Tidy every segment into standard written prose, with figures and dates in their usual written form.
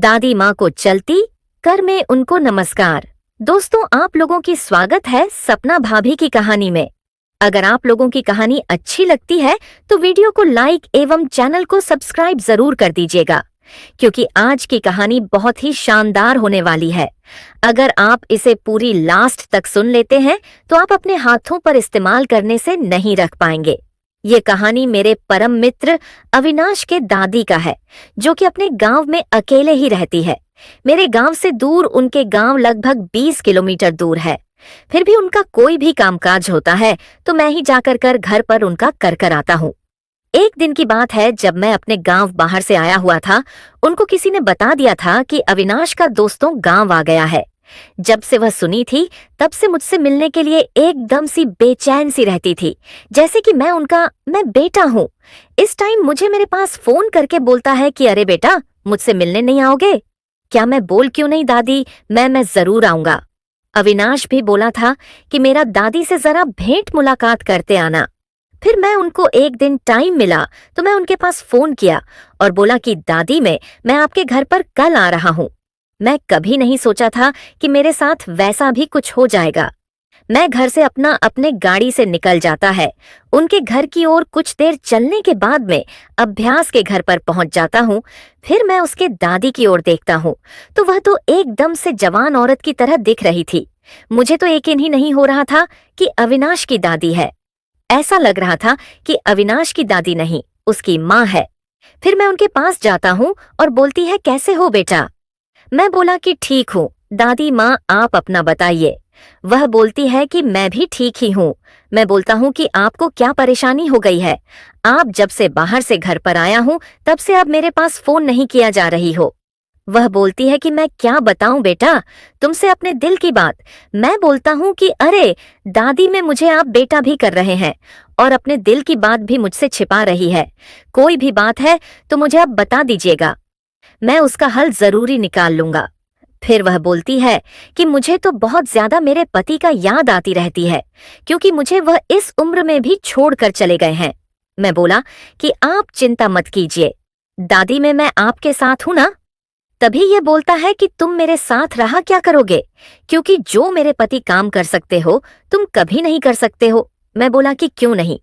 दादी माँ को चलती कर में उनको नमस्कार। दोस्तों, आप लोगों की स्वागत है सपना भाभी की कहानी में। अगर आप लोगों की कहानी अच्छी लगती है तो वीडियो को लाइक एवं चैनल को सब्सक्राइब जरूर कर दीजिएगा, क्योंकि आज की कहानी बहुत ही शानदार होने वाली है। अगर आप इसे पूरी लास्ट तक सुन लेते हैं तो आप अपने हाथों पर इस्तेमाल करने से नहीं रख पाएंगे। ये कहानी मेरे परम मित्र अविनाश के दादी का है, जो कि अपने गांव में अकेले ही रहती है। मेरे गांव से दूर उनके गांव लगभग 20 किलोमीटर दूर है। फिर भी उनका कोई भी कामकाज होता है तो मैं ही जाकर कर घर पर उनका कर आता हूँ। एक दिन की बात है, जब मैं अपने गांव बाहर से आया हुआ था, उनको किसी ने बता दिया था कि अविनाश का दोस्तों गांव आ गया है। जब से वह सुनी थी तब से मुझसे मिलने के लिए एकदम सी बेचैन सी रहती थी, जैसे कि मैं बेटा हूँ। इस टाइम मुझे मेरे पास फोन करके बोलता है कि अरे बेटा, मुझसे मिलने नहीं आओगे क्या? मैं बोल क्यों नहीं दादी, मैं जरूर आऊंगा। अविनाश भी बोला था कि मेरा दादी से जरा भेंट मुलाकात करते आना। फिर मैं उनको एक दिन टाइम मिला तो मैं उनके पास फोन किया और बोला कि दादी मैं आपके घर पर कल आ रहा हूँ। मैं कभी नहीं सोचा था कि मेरे साथ वैसा भी कुछ हो जाएगा। मैं घर से अपने गाड़ी से निकल जाता है। उनके घर की ओर कुछ देर चलने के बाद में अभ्यास के घर पर पहुंच जाता हूँ। फिर मैं उसके दादी की ओर देखता हूँ तो वह तो एकदम से जवान औरत की तरह दिख रही थी। मुझे तो यकीन ही नहीं हो रहा था कि अविनाश की दादी है। ऐसा लग रहा था कि अविनाश की दादी नहीं, उसकी माँ है। फिर मैं उनके पास जाता हूँ और बोलती है, कैसे हो बेटा? मैं बोला कि ठीक हूँ दादी माँ, आप अपना बताइए। वह बोलती है कि मैं भी ठीक ही हूँ। मैं बोलता हूँ कि आपको क्या परेशानी हो गई है? आप जब से बाहर से घर पर आया हूँ तब से आप मेरे पास फोन नहीं किया जा रही हो। वह बोलती है कि मैं क्या बताऊं बेटा तुमसे अपने दिल की बात। मैं बोलता हूँ कि अरे दादी, में मुझे आप बेटा भी कर रहे हैं और अपने दिल की बात भी मुझसे छिपा रही है। कोई भी बात है तो मुझे आप बता दीजिएगा, मैं उसका हल जरूरी निकाल लूंगा। फिर वह बोलती है कि मुझे तो बहुत ज्यादा मेरे पति का याद आती रहती है, क्योंकि मुझे वह इस उम्र में भी छोड़कर चले गए हैं। मैं बोला कि आप चिंता मत कीजिए दादी, मैं आपके साथ हूं ना। तभी ये बोलता है कि तुम मेरे साथ रहा क्या करोगे, क्योंकि जो मेरे पति काम कर सकते हो तुम कभी नहीं कर सकते हो। मैं बोला कि क्यों नहीं?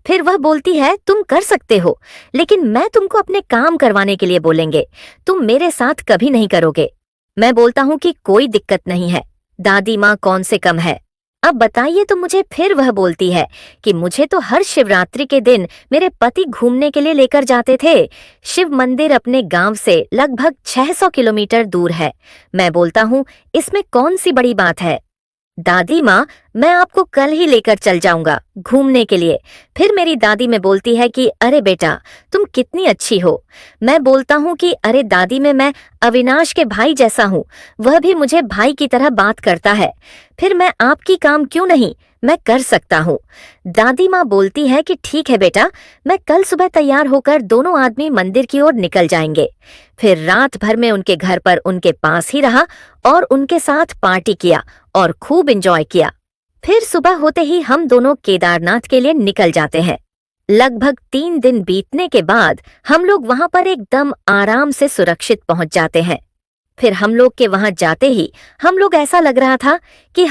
फिर वह बोलती है, तुम कर सकते हो, लेकिन मैं तुमको अपने काम करवाने के लिए बोलेंगे, तुम मेरे साथ कभी नहीं करोगे। मैं बोलता हूँ कि कोई दिक्कत नहीं है, दादी माँ कौन से कम है, अब बताइए तो मुझे। फिर वह बोलती है कि मुझे तो हर शिवरात्रि के दिन मेरे पति घूमने के लिए लेकर जाते थे। शिव मंदिर अपने गांव से लगभग 600 किलोमीटर दूर है। मैं बोलता हूँ, इसमें कौन सी बड़ी बात है दादी माँ, मैं आपको कल ही लेकर चल जाऊंगा घूमने के लिए। फिर मेरी दादी में बोलती है कि अरे बेटा, तुम कितनी अच्छी हो। मैं बोलता हूँ कि अरे दादी, मैं अविनाश के भाई जैसा हूँ, वह भी मुझे भाई की तरह बात करता है। फिर मैं आपकी काम क्यों नहीं, मैं कर सकता हूँ। दादी माँ बोलती है कि ठीक है बेटा, मैं कल सुबह तैयार होकर दोनों आदमी मंदिर की ओर निकल जाएंगे। फिर रात भर में उनके घर पर उनके पास ही रहा और उनके साथ पार्टी किया और खूब एंजॉय किया। फिर सुबह होते ही हम दोनों केदारनाथ के लिए निकल जाते हैं। लगभग 3 दिन बीतने के बाद हम लोग वहां पर एकदम आराम से सुरक्षित पहुंच जाते हैं। फिर हम लोग के वहां जाते ही हम लोग ऐसा लग रहा था कि